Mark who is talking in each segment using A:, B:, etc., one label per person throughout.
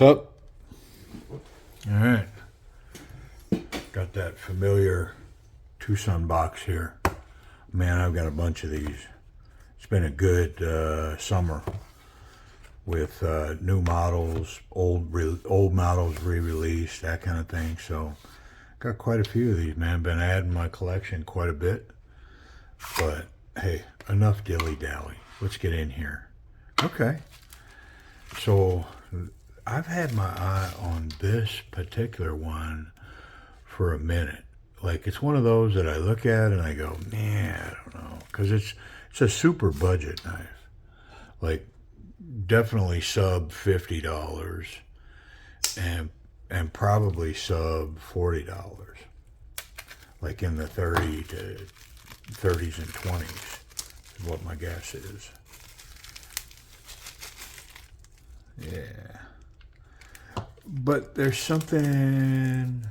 A: up? All right. Got that familiar TWOSUN box here. Man, I've got a bunch of these. It's been a good summer with new models, old models re-released, that kind of thing. So got quite a few of these, man. Been adding my collection quite a bit. But hey, enough dilly-dally. Let's get in here. Okay. So I've had my eye on this particular one for a minute. Like, it's one of those that I look at and I go, man, I don't know. Because it's a super budget knife. Like, definitely sub $50 and probably sub $40. Like in the 30s and 20s is what my guess is. Yeah. But there's something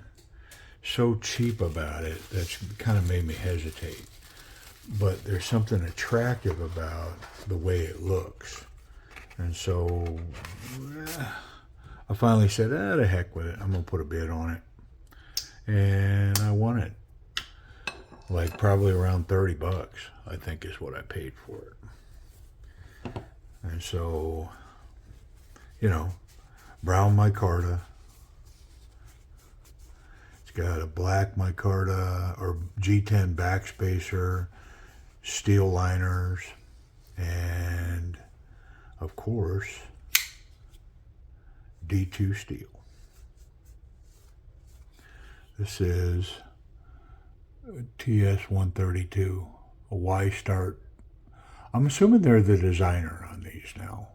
A: so cheap about it that's kind of made me hesitate. But there's something attractive about the way it looks. And so I finally said, the heck with it. I'm going to put a bid on it. And I won it. Like probably around 30 bucks, I think is what I paid for it. And so, you know, brown micarta. It's got a black micarta or G10 backspacer, steel liners, and of course, D2 steel. This is TS132, a Y-Start. I'm assuming they're the designer on these now.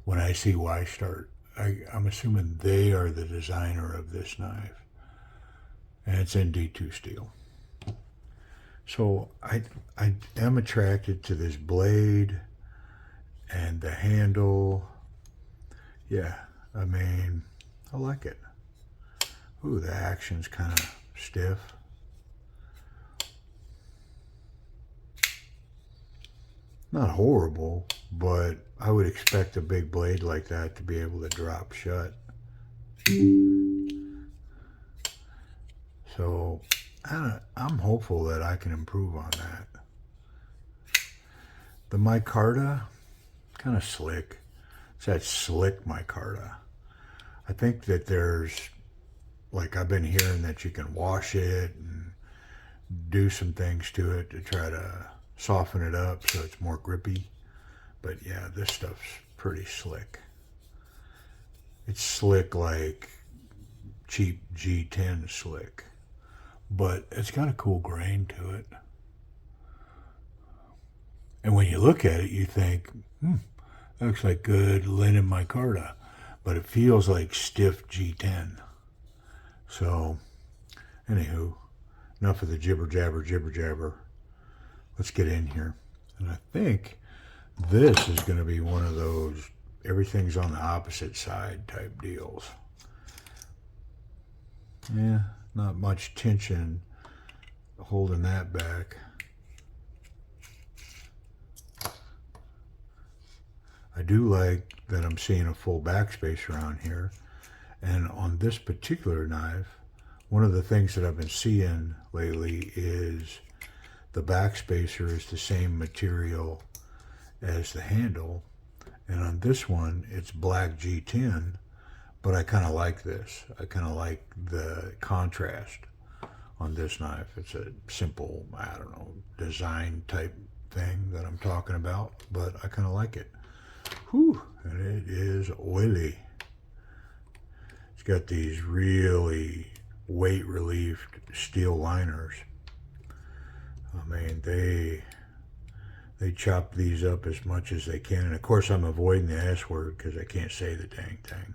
A: When I see Y-Start, I'm assuming they are the designer of this knife. And it's in D2 steel. So I am attracted to this blade and the handle. Yeah, I mean, I like it. Ooh, the action's kind of stiff. Not horrible, but I would expect a big blade like that to be able to drop shut. So I'm hopeful that I can improve on that. The micarta, kind of slick. It's that slick micarta. I think that there's, like, I've been hearing that you can wash it and do some things to it to try to soften it up so it's more grippy. But yeah, this stuff's pretty slick. It's slick like cheap G10 slick. But it's got a cool grain to it. And when you look at it, you think, that looks like good linen micarta. But it feels like stiff G10. So, anywho, enough of the jibber jabber. Let's get in here. And I think this is going to be one of those everything's on the opposite side type deals. Yeah, not much tension holding that back. I do like that I'm seeing a full backspacer on here. And on this particular knife, one of the things that I've been seeing lately is the backspacer is the same material as the handle. And on this one, it's black G10, but I kind of like this. I kind of like the contrast on this knife. It's a simple, I don't know, design type thing that I'm talking about, but I kind of like it. Whew, and it is oily. It's got these really weight relieved steel liners. I mean, they chop these up as much as they can. And of course, I'm avoiding the S word because I can't say the dang thing.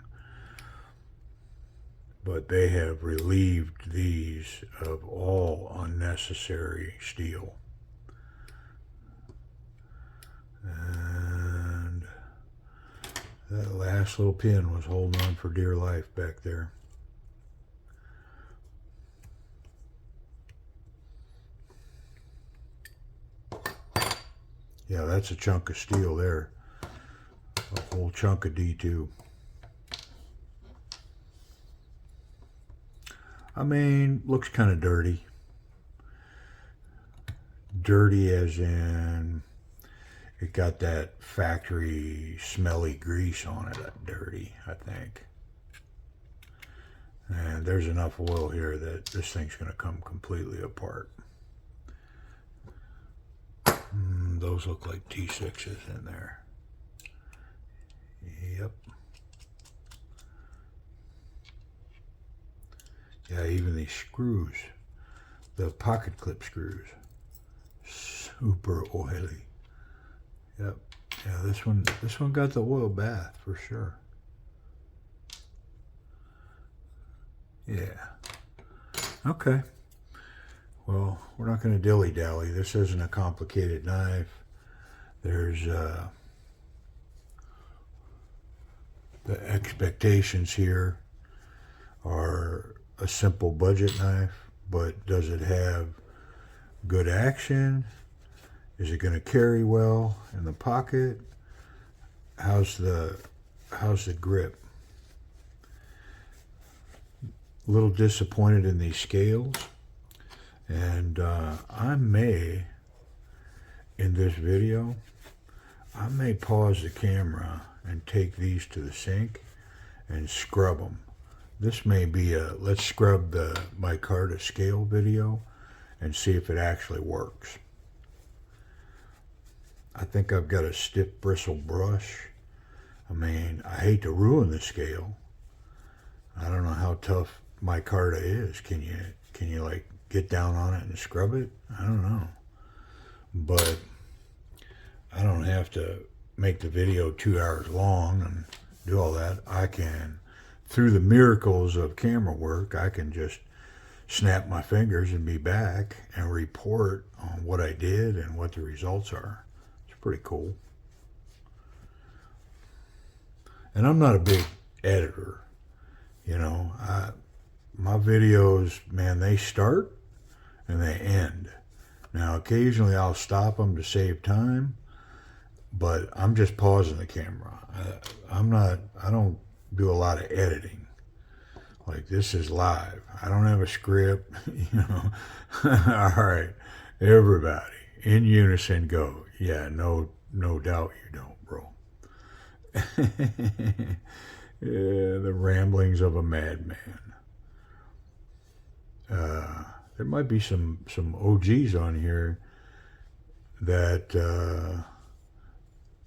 A: But they have relieved these of all unnecessary steel. And that last little pin was holding on for dear life back there. Yeah, that's a chunk of steel there. A whole chunk of D2. I mean, looks kind of dirty. Dirty as in it got that factory smelly grease on it. That dirty, I think. And there's enough oil here that this thing's going to come completely apart. Those look like T6s in there. Yep. Yeah, even these screws, the pocket clip screws, super oily. Yep. Yeah, this one got the oil bath for sure. Yeah. Okay. Well, we're not going to dilly-dally. This isn't a complicated knife. There's the expectations here are a simple budget knife, but does it have good action? Is it going to carry well in the pocket? How's the grip? A little disappointed in these scales, and I may, in this video, I may pause the camera and take these to the sink and scrub them. This may be a let's scrub the micarta scale video and see if it actually works. I think I've got a stiff bristle brush. I mean, I hate to ruin the scale. I don't know how tough micarta is. Can you like get down on it and scrub it? I don't know. But I don't have to make the video 2 hours long and do all that. I can, through the miracles of camera work, I can just snap my fingers and be back and report on what I did and what the results are. It's pretty cool. And I'm not a big editor. You know, my videos, man, they start and they end. Now, occasionally I'll stop them to save time, but I'm just pausing the camera. I don't do a lot of editing. Like, this is live. I don't have a script, you know. All right, everybody, in unison, go. Yeah, no doubt you don't, bro. Yeah, the ramblings of a madman. There might be some OGs on here that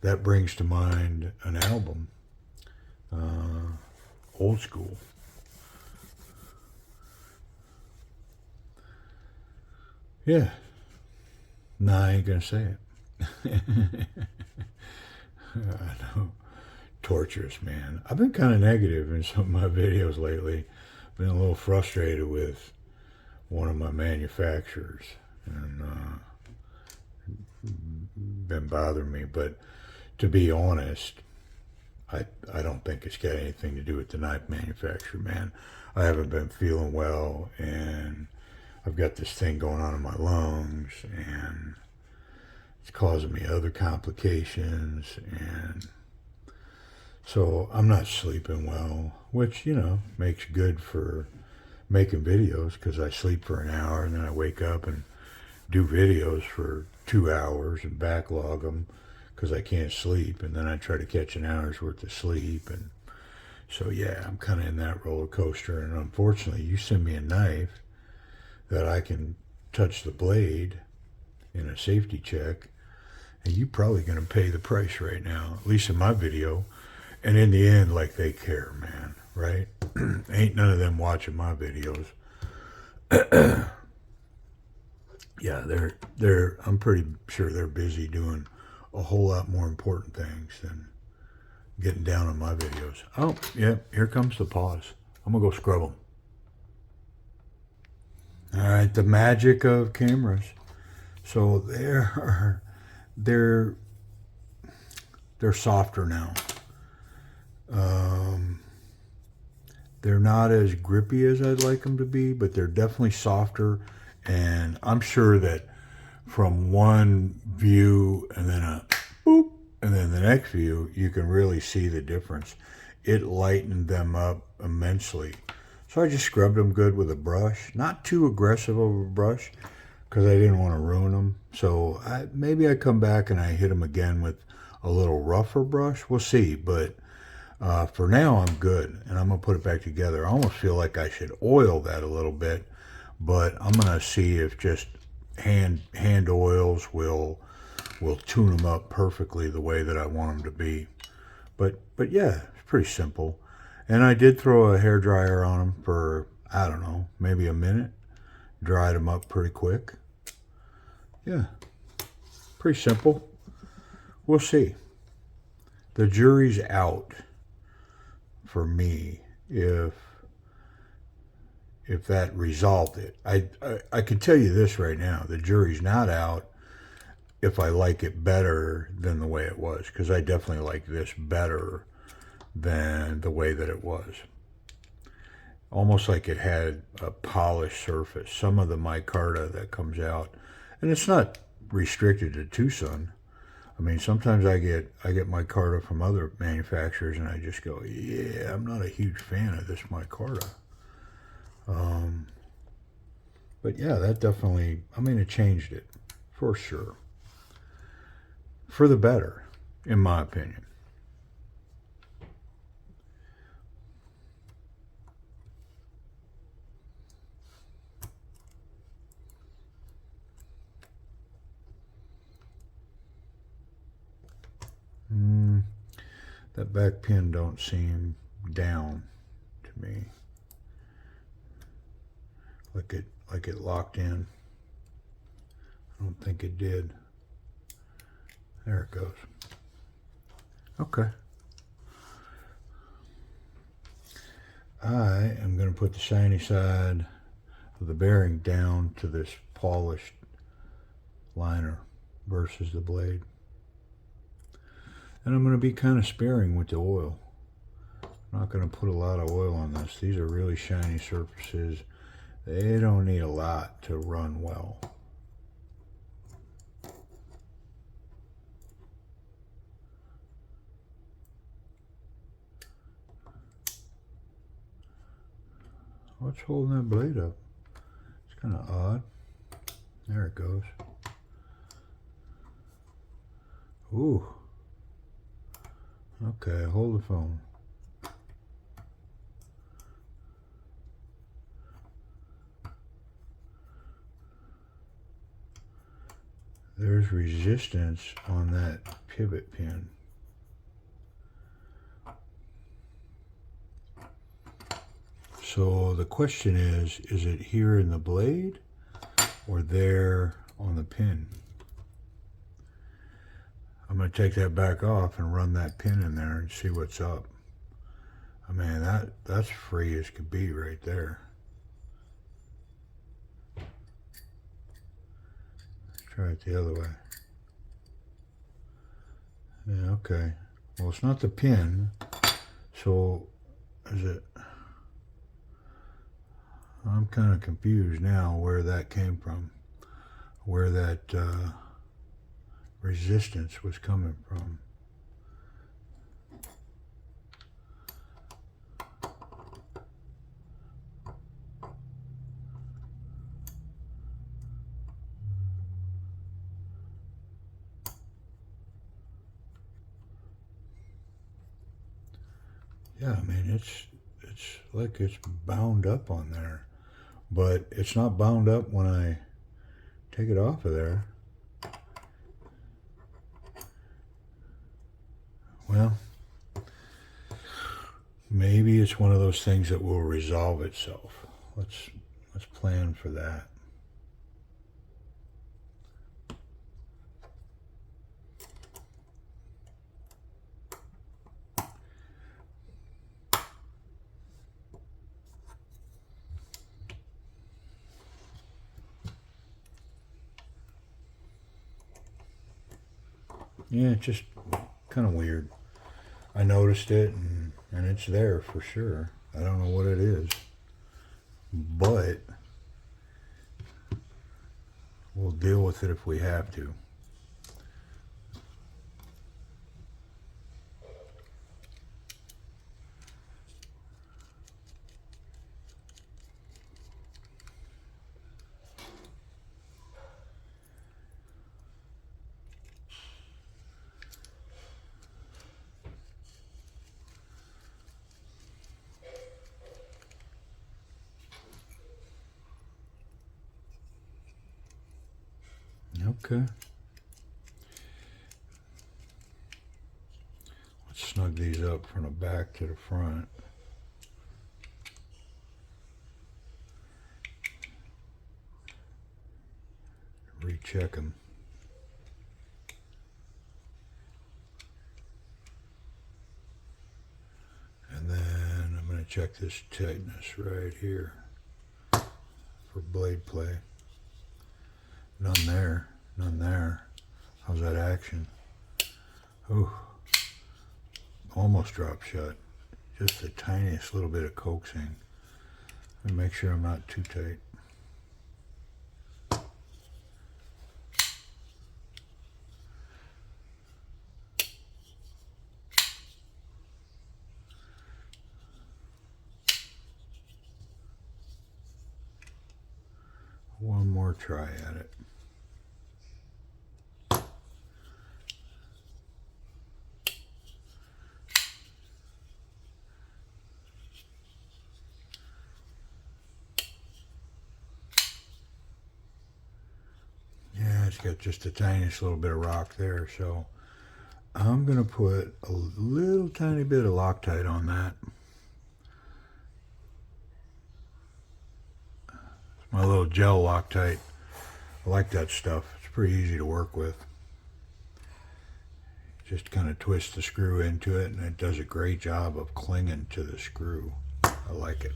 A: that brings to mind an album, Old School. Yeah. No, I ain't gonna say it. I know. Torturous, man. I've been kind of negative in some of my videos lately. Been a little frustrated with one of my manufacturers, and been bothering me. But to be honest, I don't think it's got anything to do with the knife manufacturer, man. I haven't been feeling well, and I've got this thing going on in my lungs, and it's causing me other complications, and so I'm not sleeping well, which, you know, makes good for making videos, because I sleep for an hour and then I wake up and do videos for 2 hours and backlog them because I can't sleep, and then I try to catch an hour's worth of sleep. And so, yeah, I'm kind of in that roller coaster. And unfortunately, you send me a knife that I can touch the blade in a safety check, and you're probably going to pay the price right now, at least in my video. And in the end, like, they care, man, right? Ain't none of them watching my videos. Yeah, they're I'm pretty sure they're busy doing a whole lot more important things than getting down on my videos. Oh, yeah, here comes the pause. I'm gonna go scrub them. All right, the magic of cameras. So they're softer now. They're not as grippy as I'd like them to be, but they're definitely softer. And I'm sure that from one view and then a boop, and then the next view, you can really see the difference. It lightened them up immensely. So I just scrubbed them good with a brush. Not too aggressive of a brush because I didn't want to ruin them. So maybe I come back and I hit them again with a little rougher brush. We'll see. But for now, I'm good. And I'm going to put it back together. I almost feel like I should oil that a little bit. But I'm going to see if just hand oils will tune them up perfectly the way that I want them to be. But yeah, it's pretty simple. And I did throw a hairdryer on them for, I don't know, maybe a minute. Dried them up pretty quick. Yeah, pretty simple. We'll see. The jury's out for me if that resolved it. I can tell you this right now. The jury's not out if I like it better than the way it was, because I definitely like this better than the way that it was. Almost like it had a polished surface. Some of the micarta that comes out, and it's not restricted to TWOSUN. I mean, sometimes I get micarta from other manufacturers, and I just go, yeah, I'm not a huge fan of this micarta. But yeah, that definitely, I mean, it changed it for sure. For the better, in my opinion. That back pin don't seem down to me. Like it locked in. I don't think it did. There it goes. Okay. I am going to put the shiny side of the bearing down to this polished liner versus the blade. And I'm going to be kind of sparing with the oil. I'm not going to put a lot of oil on this. These are really shiny surfaces. They don't need a lot to run well. What's holding that blade up? It's kind of odd. There it goes. Ooh. Okay, hold the phone. There's resistance on that pivot pin. So the question is it here in the blade or there on the pin? I'm going to take that back off and run that pin in there and see what's up. I mean, that's free as could be right there. Let's try it the other way. Yeah, okay. Well, it's not the pin, so is it? I'm kind of confused now where that came from, where that resistance was coming from. Yeah, I mean, it's like it's bound up on there, but it's not bound up when I take it off of there. Well, maybe it's one of those things that will resolve itself. Let's plan for that. Yeah, it's just kind of weird. I noticed it, and it's there for sure. I don't know what it is, but we'll deal with it if we have to. Okay. Let's snug these up from the back to the front. Recheck them. And then I'm going to check this tightness right here for blade play. None there, none there. How's that action? Oh, almost dropped shut. Just the tiniest little bit of coaxing. And make sure I'm not too tight. One more try at it. Yeah, it's got just the tiniest little bit of rock there, so I'm going to put a little tiny bit of Loctite on that. My little gel Loctite. I like that stuff. It's pretty easy to work with. Just kind of twist the screw into it, and it does a great job of clinging to the screw. I like it.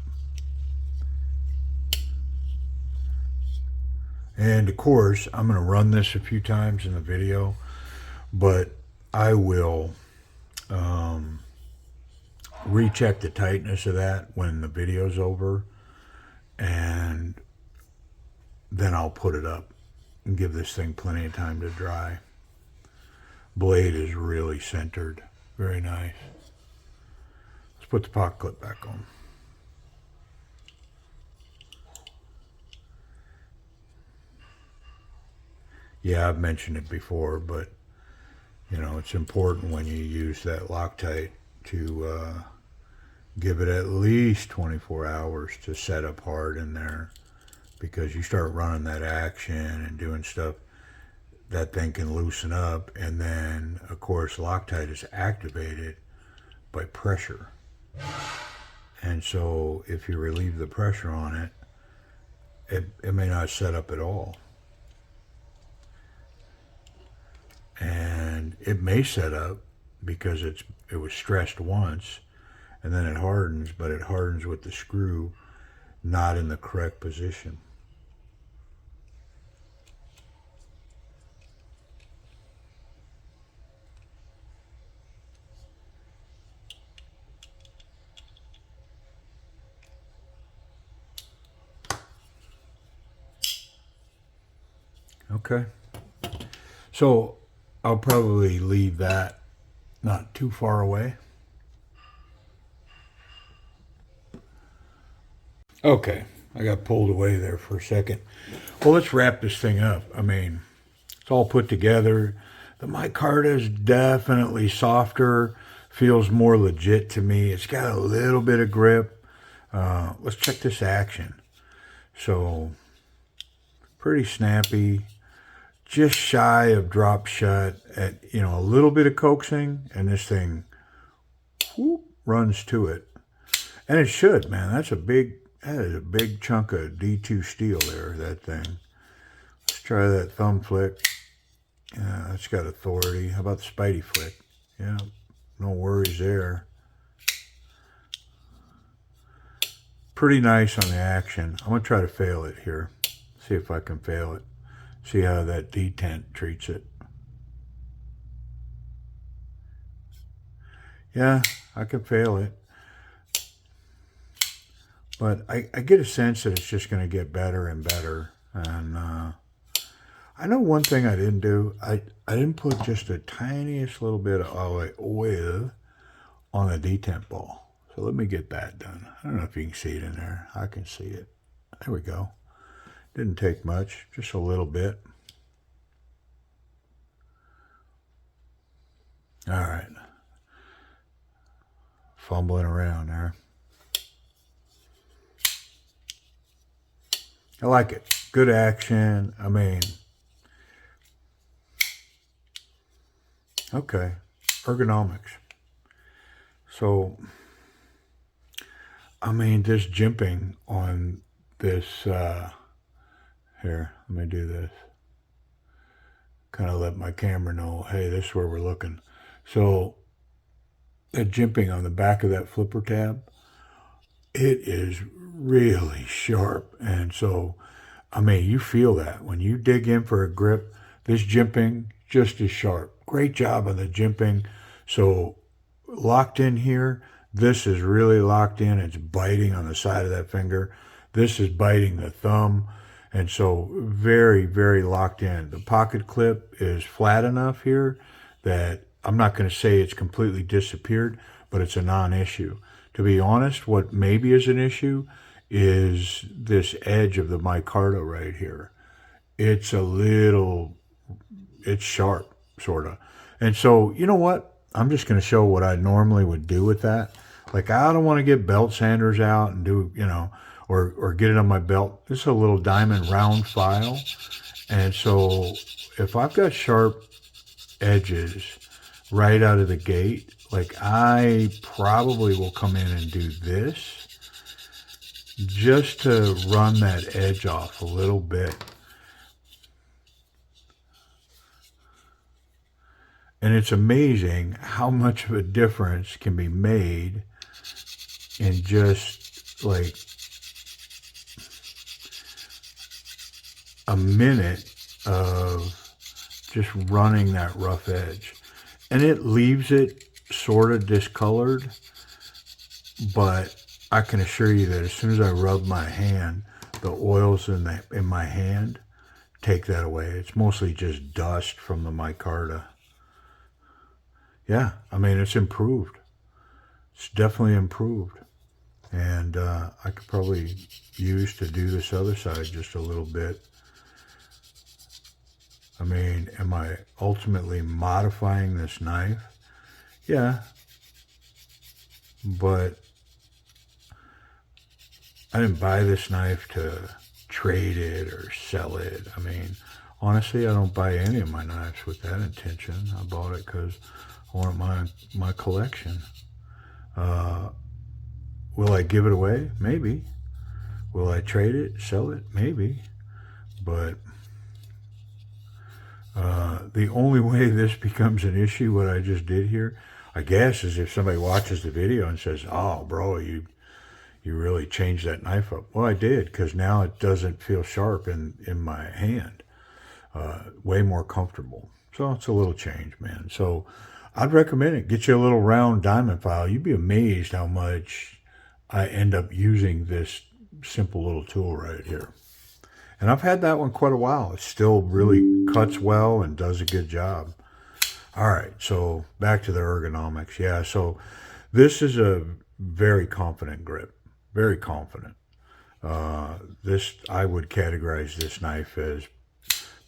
A: And of course, I'm going to run this a few times in the video, but I will recheck the tightness of that when the video's over, and then I'll put it up and give this thing plenty of time to dry. Blade is really centered. Very nice. Let's put the pocket clip back on. Yeah, I've mentioned it before, but you know, it's important when you use that Loctite to give it at least 24 hours to set up hard in there, because you start running that action and doing stuff, that thing can loosen up, and then of course Loctite is activated by pressure, and so if you relieve the pressure on it, it may not set up at all. And it may set up because it was stressed once, and then it hardens, but it hardens with the screw not in the correct position. Okay. So I'll probably leave that not too far away. Okay, I got pulled away there for a second. Well, let's wrap this thing up. I mean, it's all put together. The micarta is definitely softer, feels more legit to me. It's got a little bit of grip. Let's check this action. So, pretty snappy. Just shy of drop shut at, you know, a little bit of coaxing, and this thing whoop, runs to it. And it should, man. That is a big chunk of D2 steel there, that thing. Let's try that thumb flick. Yeah, that's got authority. How about the Spidey flick? Yeah, no worries there. Pretty nice on the action. I'm going to try to fail it here. See if I can fail it. See how that detent treats it. Yeah, I can fail it. But I get a sense that it's just going to get better and better. And I know one thing I didn't do. I didn't put just the tiniest little bit of oil on the detent ball. So let me get that done. I don't know if you can see it in there. I can see it. There we go. Didn't take much, just a little bit. All right. Fumbling around there. I like it. Good action. I mean, Okay, ergonomics. So, I mean, this jimping on this, here, let me do this. Kind of let my camera know, hey, this is where we're looking. So, that jimping on the back of that flipper tab, it is really sharp. And so, I mean, you feel that. When you dig in for a grip, this jimping just is sharp. Great job on the jimping. So, locked in here, this is really locked in. It's biting on the side of that finger. This is biting the thumb. And so very, very locked in. The pocket clip is flat enough here that I'm not going to say it's completely disappeared, but it's a non-issue. To be honest, what maybe is an issue is this edge of the micarta right here. It's it's sharp, sort of. And so, you know what? I'm just going to show what I normally would do with that. Like, I don't want to get belt sanders out and do, or get it on my belt. This is a little diamond round file. And so if I've got sharp edges right out of the gate, like, I probably will come in and do this just to run that edge off a little bit. And it's amazing how much of a difference can be made in just like a minute of just running that rough edge. And it leaves it sort of discolored, but I can assure you that as soon as I rub my hand, the oils in my hand take that away. It's mostly just dust from the micarta. Yeah, I mean, it's improved. It's definitely improved. And I could probably use to do this other side just a little bit. I mean, am I ultimately modifying this knife? Yeah. But I didn't buy this knife to trade it or sell it. I mean, honestly, I don't buy any of my knives with that intention. I bought it because I want my collection. Will I give it away? Maybe. Will I trade it, sell it? Maybe. But the only way this becomes an issue, what I just did here, I guess, is if somebody watches the video and says, oh, bro, you really changed that knife up. Well, I did, because now it doesn't feel sharp in my hand. Way more comfortable. So it's a little change, man. So I'd recommend it. Get you a little round diamond file. You'd be amazed how much I end up using this simple little tool right here. And I've had that one quite a while. It still really cuts well and does a good job. All right, so back to the ergonomics. Yeah, so this is a very confident grip. Very confident. I would categorize this knife as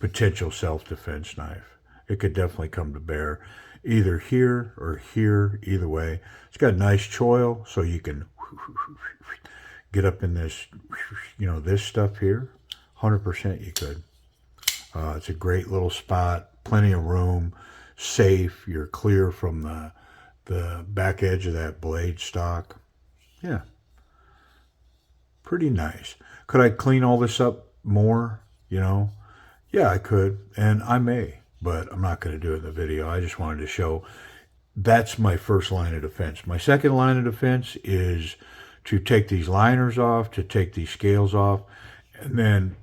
A: potential self-defense knife. It could definitely come to bear either here or here, either way. It's got a nice choil, so you can get up in this, this stuff here. 100% you could. It's a great little spot, plenty of room, safe. You're clear from the back edge of that blade stock. Yeah. Pretty nice. Could I clean all this up more? Yeah, I could, and I may, but I'm not going to do it in the video. I just wanted to show that's my first line of defense. My second line of defense is to take these liners off, to take these scales off, and then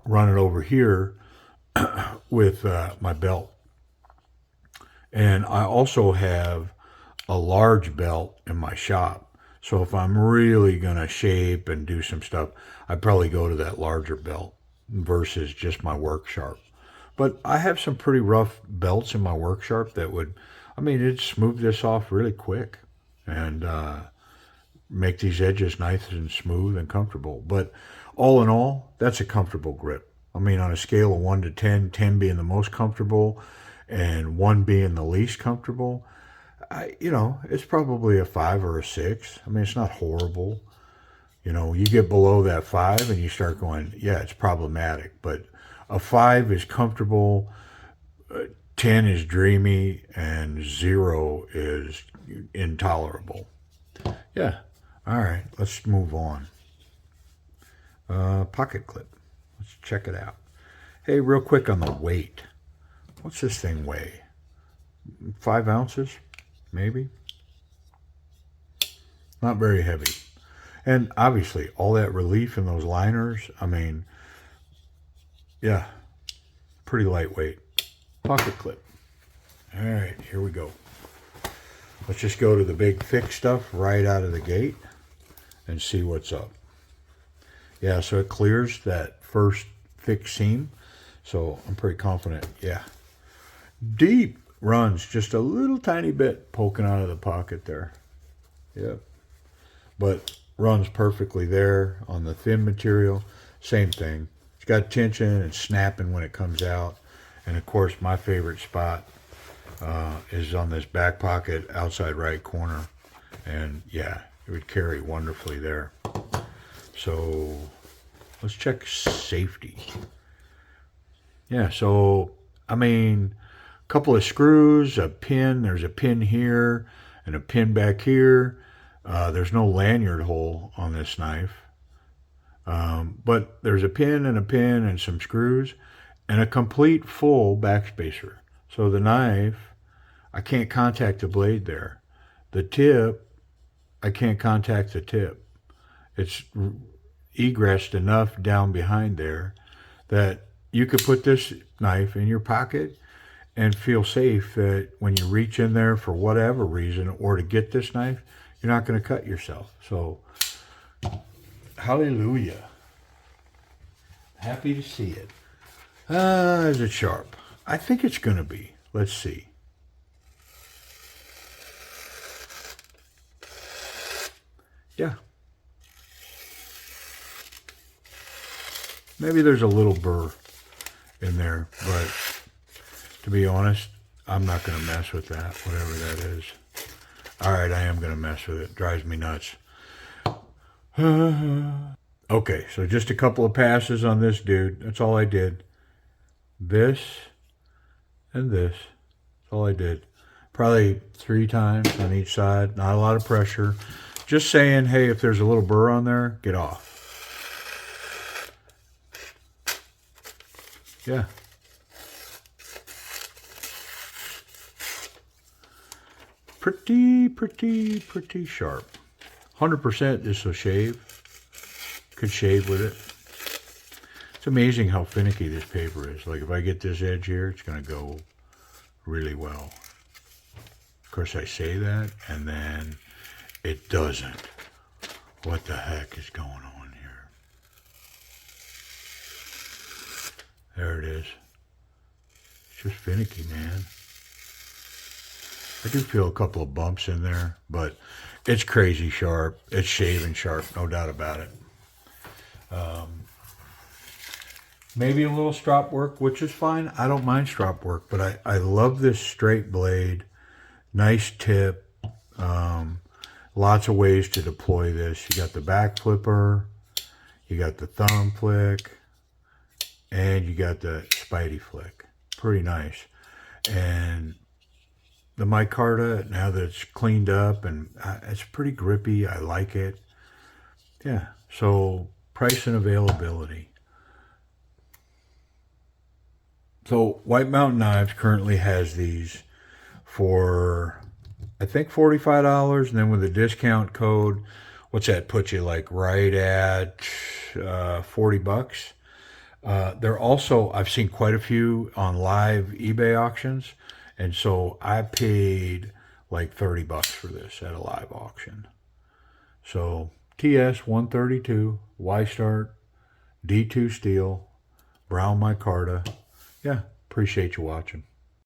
A: run it over here with my belt. And I also have a large belt in my shop. So if I'm really going to shape and do some stuff, I'd probably go to that larger belt versus just my work sharp. But I have some pretty rough belts in my work sharp that would, it'd smooth this off really quick and make these edges nice and smooth and comfortable. But all in all, that's a comfortable grip. On a scale of 1 to 10, 10 being the most comfortable and 1 being the least comfortable, it's probably a 5 or a 6. It's not horrible. You get below that 5 and you start going, yeah, it's problematic. But a 5 is comfortable. 10 is dreamy, and 0 is intolerable. Yeah. All right, let's move on. Pocket clip. Let's check it out. Hey, real quick on the weight. What's this thing weigh? 5 ounces, maybe? Not very heavy. And obviously, all that relief in those liners, I mean, yeah, pretty lightweight. Pocket clip. All right, here we go. Let's just go to the big thick stuff right out of the gate and see what's up. Yeah, so it clears that first thick seam. So I'm pretty confident. Yeah. Deep runs just a little tiny bit poking out of the pocket there. Yep. But runs perfectly there on the thin material. Same thing. It's got tension and snapping when it comes out. And of course, my favorite spot is on this back pocket outside right corner. And yeah, it would carry wonderfully there. So let's check safety. Yeah, so I mean, a couple of screws, a pin. There's a pin here and a pin back here. There's no lanyard hole on this knife. But there's a pin and some screws and a complete full backspacer. So the knife, I can't contact the blade there. The tip, I can't contact the tip. It's egressed enough down behind there that you could put this knife in your pocket and feel safe that when you reach in there for whatever reason or to get this knife, you're not going to cut yourself. So, hallelujah. Happy to see it. Is it sharp? I think it's going to be. Let's see. Yeah. Maybe there's a little burr in there, but to be honest, I'm not going to mess with that, whatever that is. All right, I am going to mess with it. Drives me nuts. Okay, so just a couple of passes on this dude. That's all I did. This and this. That's all I did. Probably 3 times on each side. Not a lot of pressure. Just saying, hey, if there's a little burr on there, get off. Yeah. Pretty sharp. 100% this will shave. Could shave with it. It's amazing how finicky this paper is. Like if I get this edge here, it's going to go really well. Of course, I say that, and then it doesn't. What the heck is going on here? There it is. It's just finicky, man. I do feel a couple of bumps in there, but it's crazy sharp. It's shaving sharp, no doubt about it. Maybe a little strop work, which is fine. I don't mind strop work, but I love this straight blade. Nice tip. Lots of ways to deploy this. You got the back flipper, you got the thumb flick, and you got the spidey flick. Pretty nice. And the micarta, now that it's cleaned up, and it's pretty grippy. I like it. Yeah, so price and availability. So White Mountain Knives currently has these for, I think, $45, and then with a discount code, what's that put you like right at $40? They're also, I've seen quite a few on live eBay auctions, and so I paid like $30 for this at a live auction. So TS132 Y-Start D2 steel brown micarta. Yeah, appreciate you watching.